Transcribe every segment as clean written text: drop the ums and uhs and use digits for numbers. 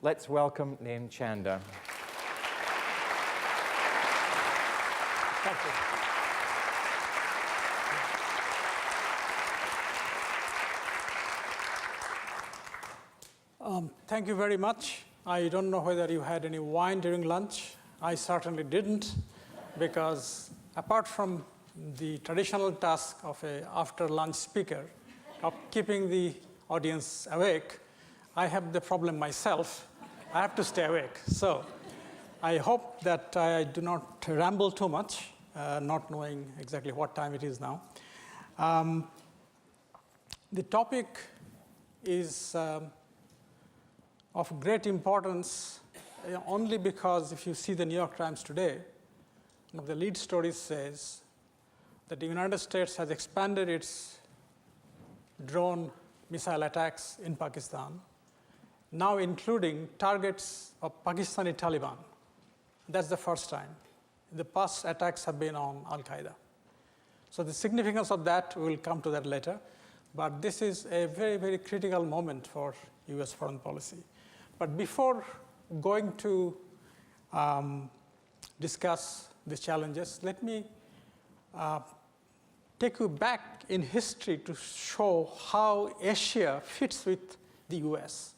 Let's welcome Nayan Chanda. Thank you. Thank you very much. I don't know whether you had any wine during lunch. I certainly didn't, because apart from the traditional task of an after-lunch speaker of keeping the audience awake, I have the problem myself. I have to stay awake. So I hope that I do not ramble too much, not knowing exactly what time it is now. The topic is of great importance only because if you see the New York Times today, one of the lead stories says that the United States has expanded its drone missile attacks in Pakistan, now including targets of Pakistani Taliban. That's the first time. The past attacks have been on Al-Qaeda. So the significance of that, we will come to that later. But this is a very, very critical moment for US foreign policy. But before going to discuss the challenges, let me take you back in history to show how Asia fits with the US.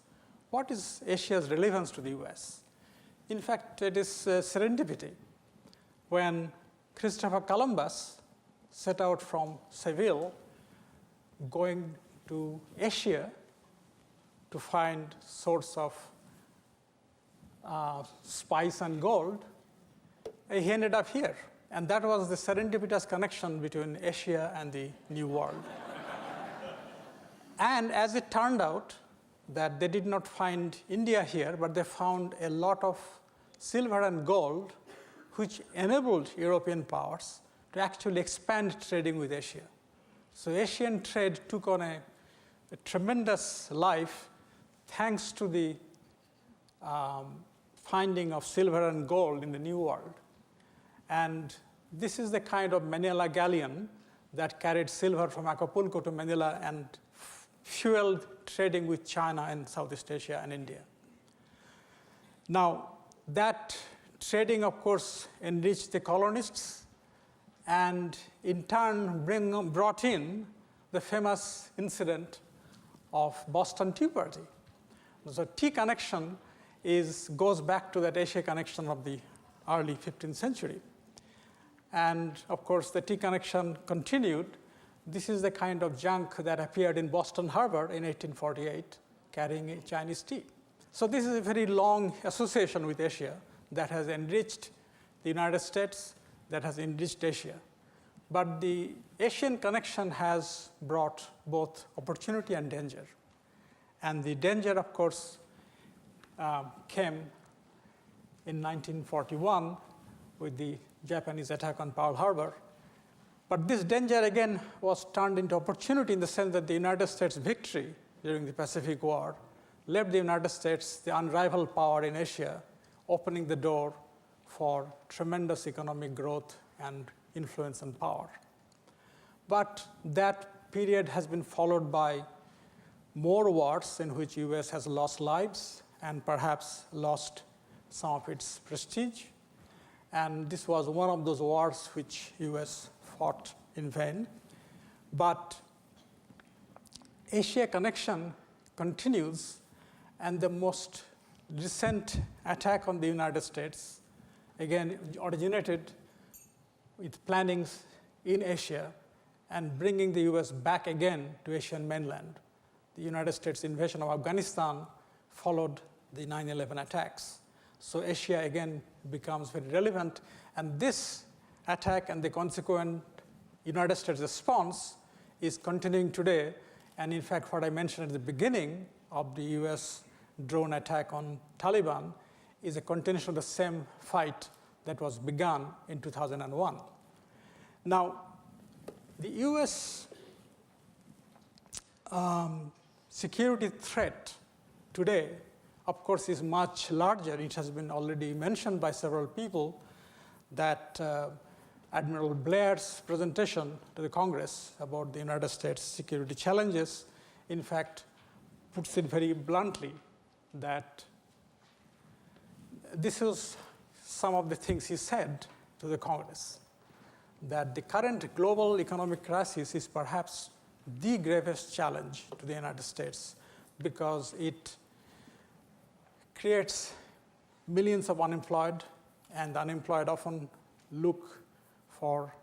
What is Asia's relevance to the US? In fact, it is serendipity. When Christopher Columbus set out from Seville, going to Asia to find source of spice and gold, he ended up here. And that was the serendipitous connection between Asia and the New World. And as it turned out, that they did not find India here, but they found a lot of silver and gold, which enabled European powers to actually expand trading with Asia. So Asian trade took on a tremendous life thanks to the finding of silver and gold in the New World. And this is the kind of Manila galleon that carried silver from Acapulco to Manila and fueled trading with China and Southeast Asia and India. Now, that trading, of course, enriched the colonists and in turn brought in the famous incident of Boston Tea Party. So tea connection goes back to that Asia connection of the early 15th century. And of course, the tea connection continued. This is the kind of junk that appeared in Boston Harbor in 1848, carrying Chinese tea. So this is a very long association with Asia that has enriched the United States, that has enriched Asia. But the Asian connection has brought both opportunity and danger. And the danger, of course, came in 1941 with the Japanese attack on Pearl Harbor. But this danger, again, was turned into opportunity in the sense that the United States' victory during the Pacific War left the United States the unrivaled power in Asia, opening the door for tremendous economic growth and influence and power. But that period has been followed by more wars in which US has lost lives and perhaps lost some of its prestige. And this was one of those wars which US fought in vain. But Asia connection continues, and the most recent attack on the United States, again, originated with plannings in Asia and bringing the US back again to Asian mainland. The United States invasion of Afghanistan followed the 9/11 attacks. So Asia again becomes very relevant, and this attack and the consequent United States response is continuing today. And in fact, what I mentioned at the beginning of the US drone attack on Taliban is a continuation of the same fight that was begun in 2001. Now, the US security threat today, of course, is much larger. It has been already mentioned by several people that Admiral Blair's presentation to the Congress about the United States security challenges, in fact, puts it very bluntly that this is some of the things he said to the Congress, that the current global economic crisis is perhaps the gravest challenge to the United States because it creates millions of unemployed, and the unemployed often look for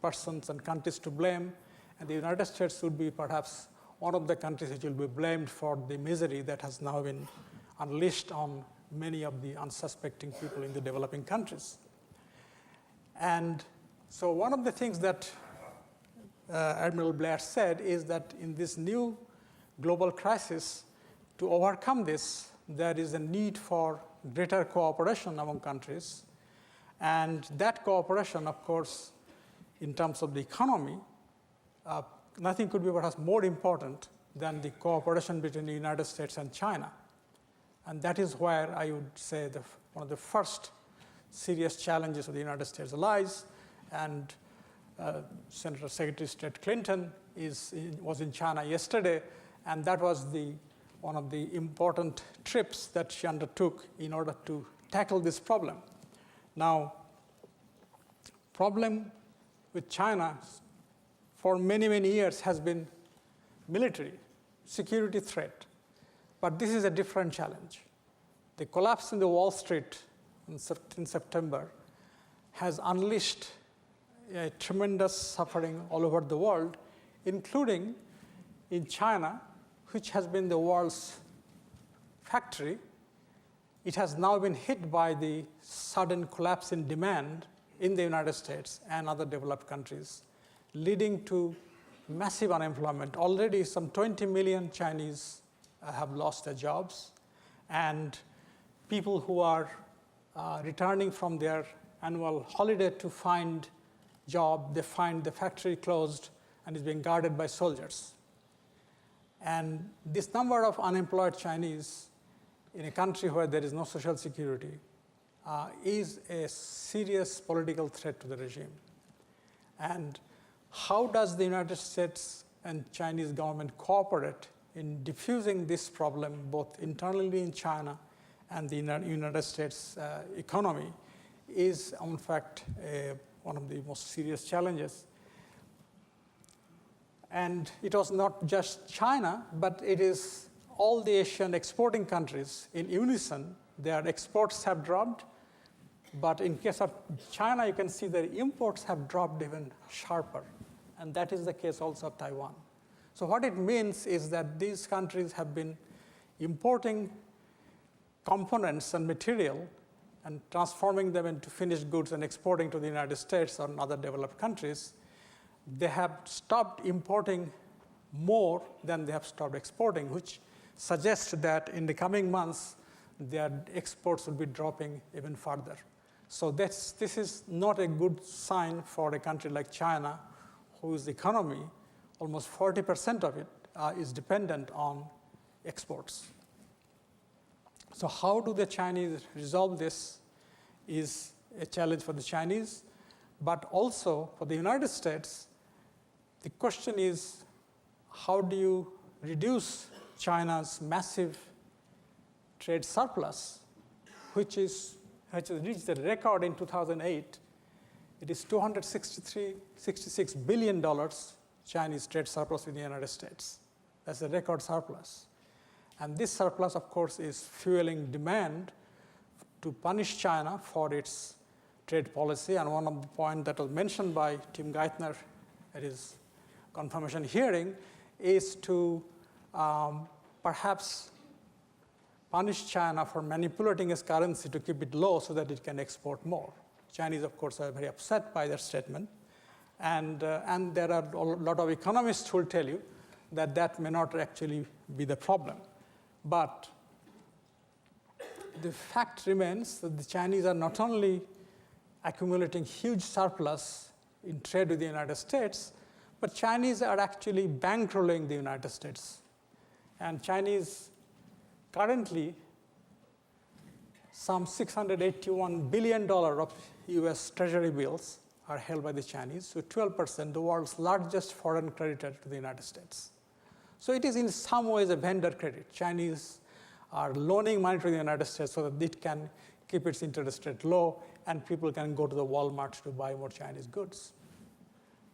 persons and countries to blame, and the United States would be perhaps one of the countries which will be blamed for the misery that has now been unleashed on many of the unsuspecting people in the developing countries. And so one of the things that Admiral Blair said is that in this new global crisis, to overcome this, there is a need for greater cooperation among countries. And that cooperation, of course, in terms of the economy, nothing could be perhaps more important than the cooperation between the United States and China. And that is where I would say one of the first serious challenges of the United States lies. And Senator Secretary of State Clinton was in China yesterday, and that was one of the important trips that she undertook in order to tackle this problem. Now, problem with China for many, many years has been military, security threat. But this is a different challenge. The collapse in the Wall Street in September has unleashed a tremendous suffering all over the world, including in China, which has been the world's factory. It has now been hit by the sudden collapse in demand in the United States and other developed countries, leading to massive unemployment. Already some 20 million Chinese have lost their jobs, and people who are returning from their annual holiday to find job, they find the factory closed and is being guarded by soldiers. And this number of unemployed Chinese in a country where there is no social security is a serious political threat to the regime. And how does the United States and Chinese government cooperate in diffusing this problem both internally in China and the United States economy is, in fact, one of the most serious challenges. And it was not just China, but it is all the Asian exporting countries in unison. Their exports have dropped, but in case of China, you can see their imports have dropped even sharper. And that is the case also of Taiwan. So what it means is that these countries have been importing components and material and transforming them into finished goods and exporting to the United States or other developed countries. They have stopped importing more than they have stopped exporting, which suggests that in the coming months, their exports will be dropping even further. So this is not a good sign for a country like China, whose economy, almost 40% of it, is dependent on exports. So how do the Chinese resolve this is a challenge for the Chinese, but also for the United States. The question is, how do you reduce China's massive trade surplus, which has reached a record in 2008. It is $266 billion Chinese trade surplus in the United States. That's a record surplus. And this surplus, of course, is fueling demand to punish China for its trade policy. And one of the points that was mentioned by Tim Geithner at his confirmation hearing is to perhaps punish China for manipulating its currency to keep it low so that it can export more. Chinese, of course, are very upset by that statement. And there are a lot of economists who will tell you that that may not actually be the problem. But the fact remains that the Chinese are not only accumulating huge surplus in trade with the United States, but Chinese are actually bankrolling the United States. And Chinese currently, some $681 billion of US Treasury bills are held by the Chinese, so 12%, the world's largest foreign creditor to the United States. So it is in some ways a vendor credit. Chinese are loaning money to the United States so that it can keep its interest rate low, and people can go to the Walmart to buy more Chinese goods.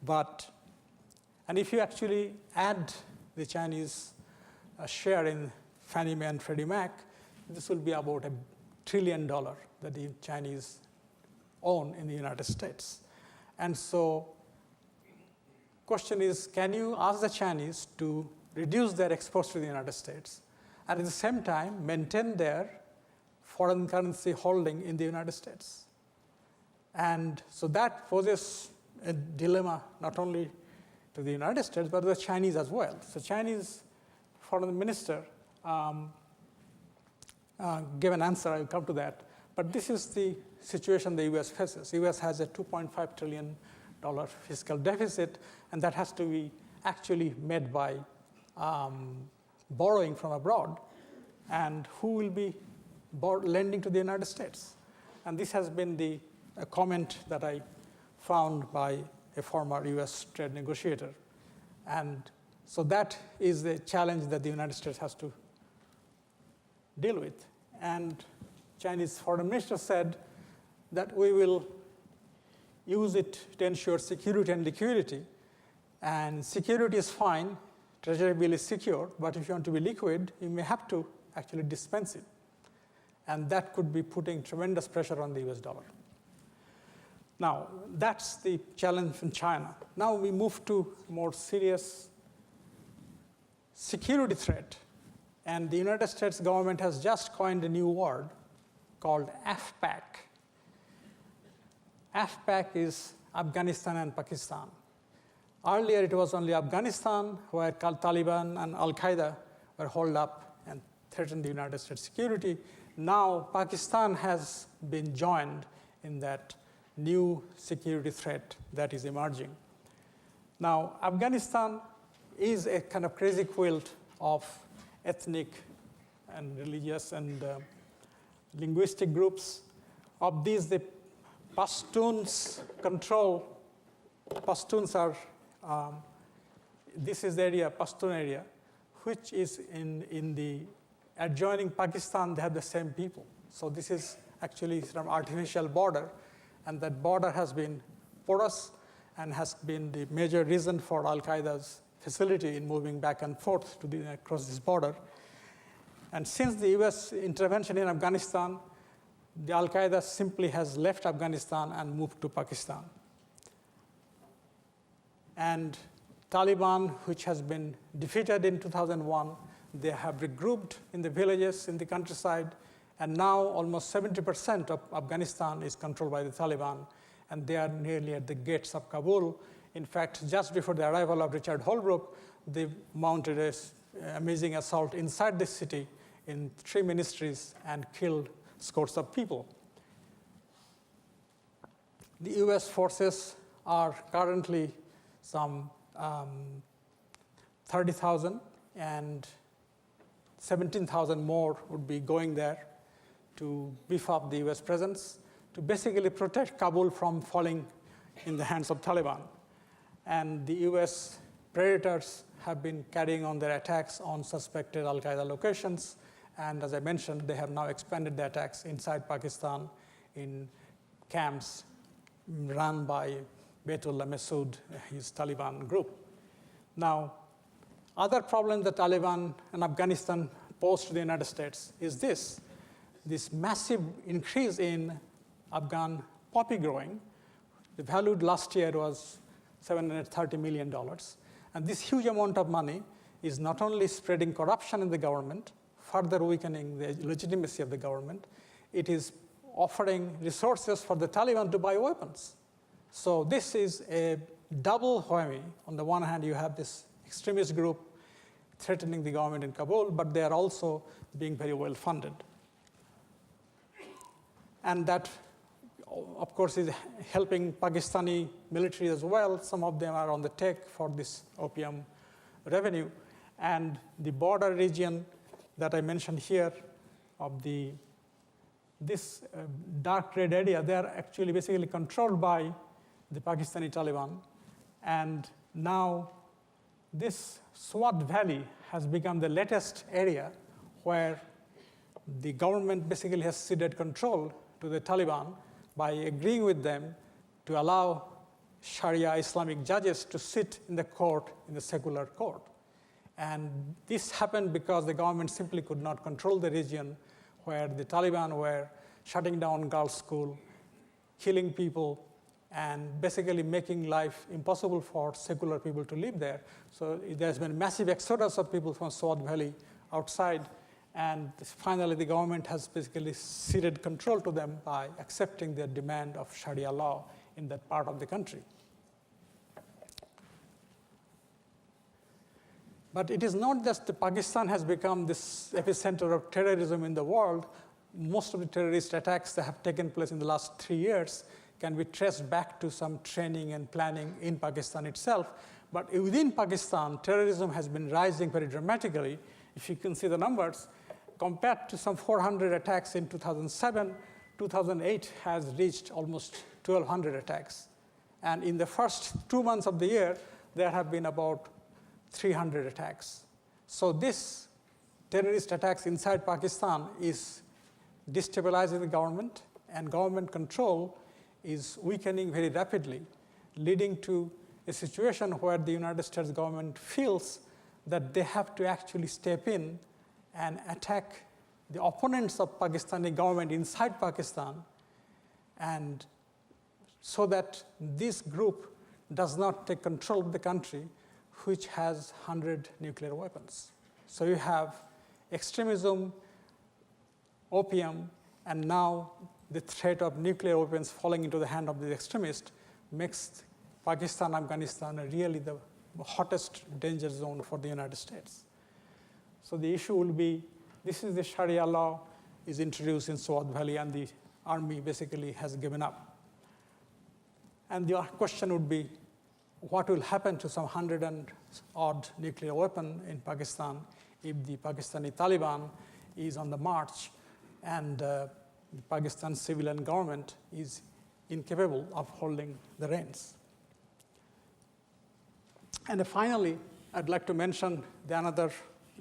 And if you actually add the Chinese share in Fannie Mae and Freddie Mac, this will be about $1 trillion that the Chinese own in the United States. And so question is, can you ask the Chinese to reduce their exports to the United States and at the same time maintain their foreign currency holding in the United States? And so that poses a dilemma not only to the United States, but to the Chinese as well. So Chinese foreign minister gave an answer. I'll come to that. But this is the situation the U.S. faces. The U.S. has a $2.5 trillion fiscal deficit, and that has to be actually met by borrowing from abroad. And who will be lending to the United States? And this has been a comment that I found by a former U.S. trade negotiator. And so that is the challenge that the United States has to deal with. And Chinese foreign minister said that we will use it to ensure security and liquidity. And security is fine, treasury bill is secure, but if you want to be liquid, you may have to actually dispense it. And that could be putting tremendous pressure on the US dollar. Now, that's the challenge in China. Now we move to more serious security threat. And the United States government has just coined a new word called AFPAC. AFPAC is Afghanistan and Pakistan. Earlier, it was only Afghanistan, where Taliban and Al-Qaeda were holed up and threatened the United States security. Now, Pakistan has been joined in that new security threat that is emerging. Now, Afghanistan is a kind of crazy quilt of ethnic and religious and linguistic groups. Of these, the Pashtuns are, this is the area, Pashtun area, which is in the adjoining Pakistan. They have the same people. So this is actually some artificial border, and that border has been porous and has been the major reason for Al-Qaeda's facility in moving back and forth across this border. And since the US intervention in Afghanistan, the Al-Qaeda simply has left Afghanistan and moved to Pakistan. And Taliban, which has been defeated in 2001, they have regrouped in the villages in the countryside, and now almost 70% of Afghanistan is controlled by the Taliban, and they are nearly at the gates of Kabul. In fact, just before the arrival of Richard Holbrooke, they mounted an amazing assault inside the city in 3 ministries and killed scores of people. The US forces are currently some 30,000, and 17,000 more would be going there to beef up the US presence, to basically protect Kabul from falling in the hands of Taliban. And the US predators have been carrying on their attacks on suspected Al-Qaeda locations. And as I mentioned, they have now expanded the attacks inside Pakistan in camps run by Baitullah Masood, his Taliban group. Now, other problem that Taliban and Afghanistan pose to the United States is this massive increase in Afghan poppy growing. The value last year was $730 million. And this huge amount of money is not only spreading corruption in the government, further weakening the legitimacy of the government, it is offering resources for the Taliban to buy weapons. So this is a double whammy. On the one hand, you have this extremist group threatening the government in Kabul, but they are also being very well funded. And that, of course, is helping Pakistani military as well. Some of them are on the take for this opium revenue. And the border region that I mentioned here of this dark red area, they are actually basically controlled by the Pakistani Taliban. And now this Swat Valley has become the latest area where the government basically has ceded control to the Taliban by agreeing with them to allow Sharia Islamic judges to sit in the court, in the secular court. And this happened because the government simply could not control the region where the Taliban were shutting down girls' school, killing people, and basically making life impossible for secular people to live there. So there's been massive exodus of people from Swat Valley outside, and finally the government has basically ceded control to them by accepting their demand of Sharia law in that part of the country. But it is not just that Pakistan has become this epicenter of terrorism in the world. Most of the terrorist attacks that have taken place in the last 3 years can be traced back to some training and planning in Pakistan itself. But within Pakistan, terrorism has been rising very dramatically. If you can see the numbers, compared to some 400 attacks in 2007, 2008 has reached almost 1,200 attacks. And in the first 2 months of the year, there have been about 300 attacks. So this terrorist attacks inside Pakistan is destabilizing the government, and government control is weakening very rapidly, leading to a situation where the United States government feels that they have to actually step in and attack the opponents of Pakistani government inside Pakistan, and so that this group does not take control of the country, which has 100 nuclear weapons. So you have extremism, opium, and now the threat of nuclear weapons falling into the hand of the extremists makes Pakistan, Afghanistan really the hottest danger zone for the United States. So the issue will be, this is the Sharia law is introduced in Swat Valley, and the army basically has given up. And the question would be, what will happen to some 100 and odd nuclear weapon in Pakistan if the Pakistani Taliban is on the march and the Pakistan civilian government is incapable of holding the reins? And finally, I'd like to mention another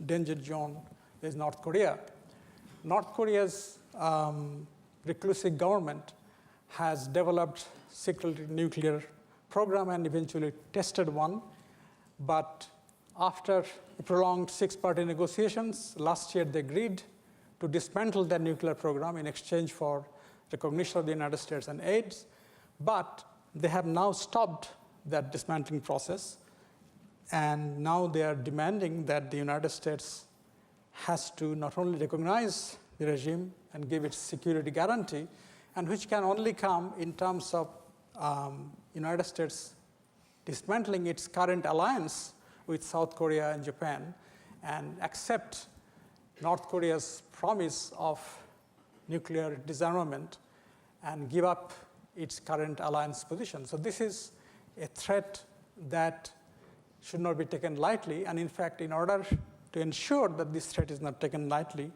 danger zone is North Korea. North Korea's reclusive government has developed secret nuclear program and eventually tested one. But after prolonged 6-party negotiations, last year they agreed to dismantle their nuclear program in exchange for recognition of the United States and aid. But they have now stopped that dismantling process. And now they are demanding that the United States has to not only recognize the regime and give its security guarantee, and which can only come in terms of United States dismantling its current alliance with South Korea and Japan and accept North Korea's promise of nuclear disarmament and give up its current alliance position. So this is a threat that should not be taken lightly. And in fact, in order to ensure that this threat is not taken lightly,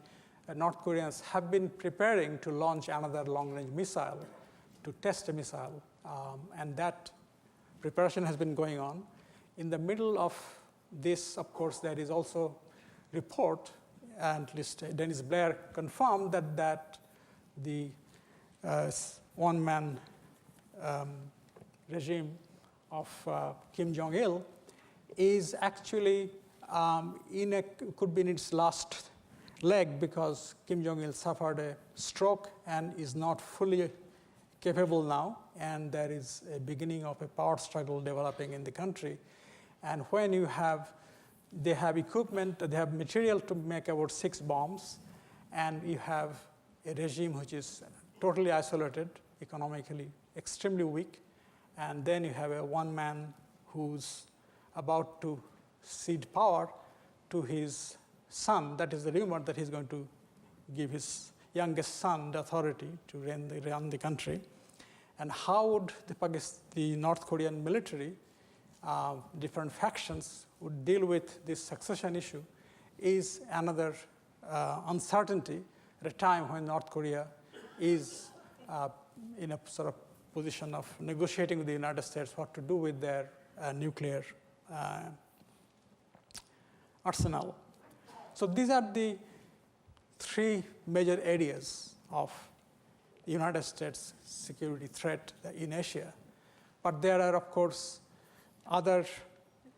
North Koreans have been preparing to launch another long-range missile, to test a missile. And that preparation has been going on. In the middle of this, of course, there is also report, and at least Dennis Blair confirmed that the one-man regime of Kim Jong-il is actually could be in its last leg, because Kim Jong-il suffered a stroke and is not fully capable now, and there is a beginning of a power struggle developing in the country. And when they have equipment, they have material to make about 6 bombs, and you have a regime which is totally isolated, economically extremely weak, and then you have a one man who's about to cede power to his son. That is the rumor, that he's going to give his youngest son the authority to run the country. And how would the North Korean military, different factions, would deal with this succession issue is another uncertainty at a time when North Korea is in a sort of position of negotiating with the United States what to do with their nuclear arsenal. So these are the 3 major areas of the United States security threat in Asia. But there are, of course, other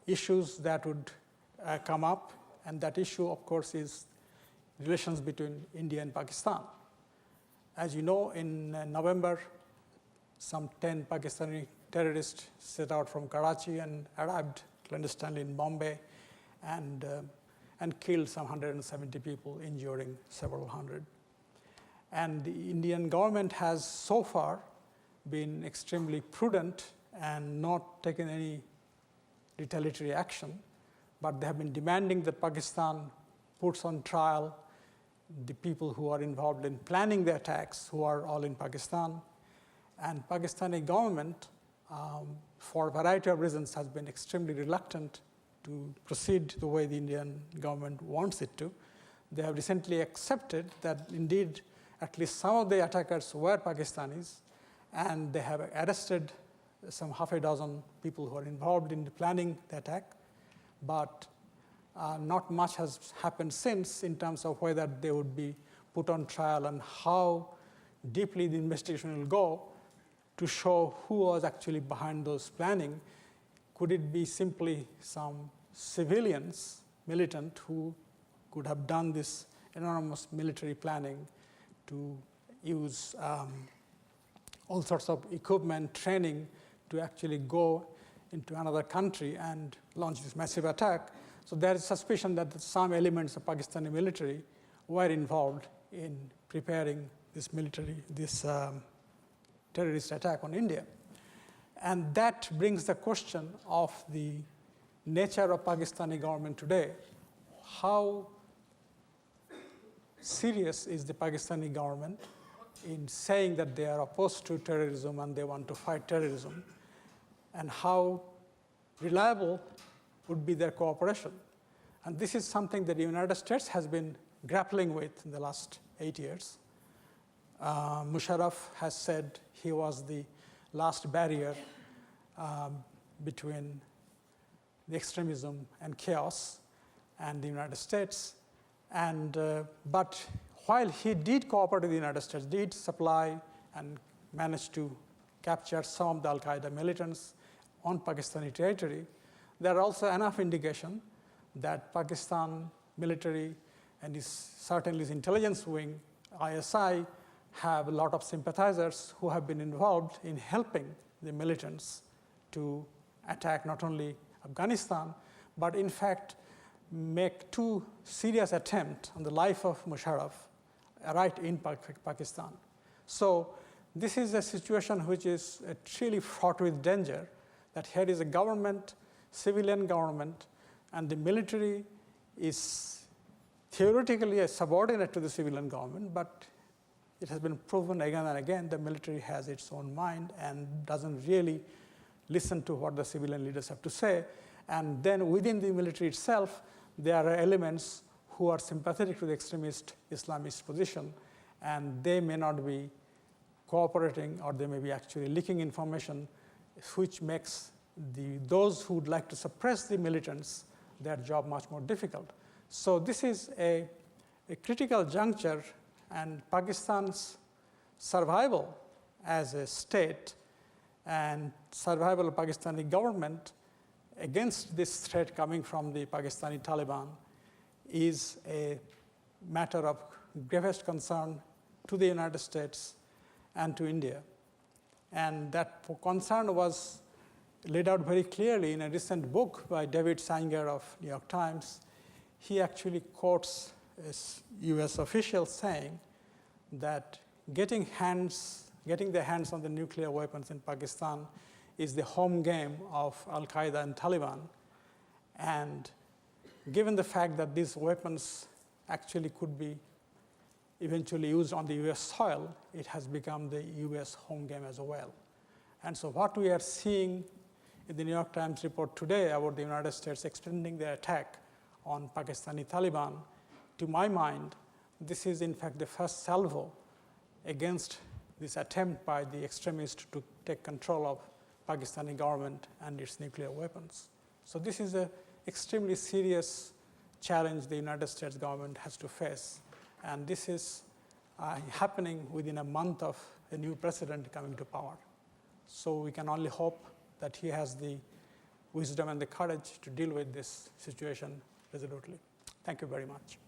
issues that would come up, and that issue, of course, is relations between India and Pakistan. As you know, in November, some 10 Pakistani terrorists set out from Karachi and arrived clandestinely in Bombay and killed some 170 people, injuring several hundred. And the Indian government has so far been extremely prudent and not taken any retaliatory action, but they have been demanding that Pakistan puts on trial the people who are involved in planning the attacks, who are all in Pakistan. And Pakistani government, for a variety of reasons, has been extremely reluctant to proceed the way the Indian government wants it to. They have recently accepted that indeed at least some of the attackers were Pakistanis, and they have arrested some half a dozen people who are involved in planning the attack. But not much has happened since in terms of whether they would be put on trial and how deeply the investigation will go to show who was actually behind those planning. Could it be simply some civilians, militant, who could have done this enormous military planning to use all sorts of equipment, training, to actually go into another country and launch this massive attack? So there is suspicion that some elements of Pakistani military were involved in preparing this terrorist attack on India. And that brings the question of the nature of Pakistani government today. How serious is the Pakistani government in saying that they are opposed to terrorism and they want to fight terrorism? And how reliable would be their cooperation? And this is something that the United States has been grappling with in the last 8 years. Musharraf has said he was the last barrier between the extremism and chaos and the United States. But while he did cooperate with the United States, did supply and managed to capture some of the Al-Qaeda militants on Pakistani territory, there are also enough indication that Pakistan military and certainly its intelligence wing, ISI, have a lot of sympathizers who have been involved in helping the militants to attack not only Afghanistan, but in fact make two serious attempts on the life of Musharraf right in Pakistan. So this is a situation which is truly fraught with danger, that here is a government, civilian government, and the military is theoretically a subordinate to the civilian government, but it has been proven again and again the military has its own mind and doesn't really listen to what the civilian leaders have to say. And then within the military itself, there are elements who are sympathetic to the extremist Islamist position, and they may not be cooperating, or they may be actually leaking information, which makes those who would like to suppress the militants, their job much more difficult. So this is a critical juncture, and Pakistan's survival as a state and survival of Pakistani government against this threat coming from the Pakistani Taliban is a matter of gravest concern to the United States and to India. And that concern was laid out very clearly in a recent book by David Sanger of New York Times. He actually quotes a US official saying that getting their hands on the nuclear weapons in Pakistan is the home game of Al-Qaeda and Taliban. And given the fact that these weapons actually could be eventually used on the US soil, it has become the US home game as well. And so what we are seeing in the New York Times report today about the United States extending their attack on Pakistani Taliban, to my mind, this is in fact the first salvo against this attempt by the extremists to take control of Pakistani government and its nuclear weapons. So this is an extremely serious challenge the United States government has to face. And this is happening within a month of a new president coming to power. So we can only hope that he has the wisdom and the courage to deal with this situation resolutely. Thank you very much.